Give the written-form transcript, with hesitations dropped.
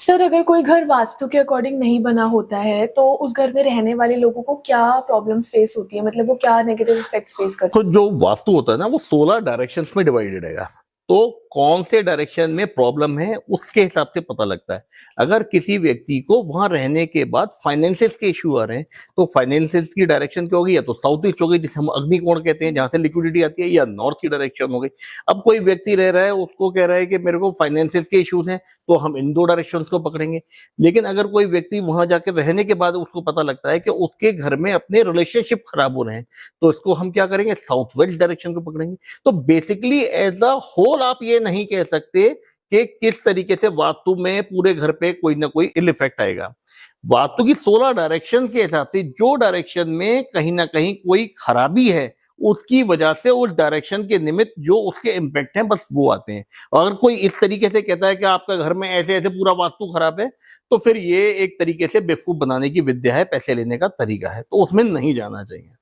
Sir, अगर कोई घर वास्तु के अकॉर्डिंग नहीं बना होता है, तो उस घर में रहने वाले लोगों को क्या प्रॉब्लम्स फेस होती है? मतलब वो क्या नेगेटिव इफेक्ट्स फेस करते तो जो वास्तु होता है ना वो 16 डायरेक्शंस में डिवाइडेड है। तो कौन से डायरेक्शन में प्रॉब्लम है उसके हिसाब से पता लगता है। अगर किसी व्यक्ति को वहां रहने के बाद फाइनेंसिस के इश्यू आ रहे हैं तो फाइनेंसिस की डायरेक्शन क्या होगी, या तो साउथ ईस्ट हो गई जिसे हम अग्निकोण कहते हैं जहां से लिक्विडिटी आती है, या नॉर्थ की डायरेक्शन हो गई। अब कोई व्यक्ति रह रहा है उसको कह रहा है कि मेरे को फाइनेंसिस के इश्यूज हैं, तो हम इन दो डायरेक्शंस को पकड़ेंगे। लेकिन अगर कोई व्यक्ति वहां जाकर रहने के बाद उसको पता लगता है कि उसके घर में अपने रिलेशनशिप खराब हो रहे हैं, तो इसको हम क्या करेंगे, साउथ वेस्ट डायरेक्शन को पकड़ेंगे। तो बेसिकली एज अ होल आप ये नहीं कह सकते कि किस तरीके से वास्तु में पूरे घर पे कोई ना कोई इल इफेक्ट आएगा। वास्तु की 16 डायरेक्शन के हिसाब से जो डायरेक्शन में कहीं ना कहीं कोई खराबी है, उसकी वजह से उस डायरेक्शन के निमित्त जो उसके इम्पैक्ट हैं बस वो आते हैं। और अगर कोई इस तरीके से कहता है कि आपका घर में ऐसे ऐसे पूरा वास्तु खराब है, तो फिर ये एक तरीके से बेवकूफ बनाने की विद्या है, पैसे लेने का तरीका है, तो उसमें नहीं जाना चाहिए।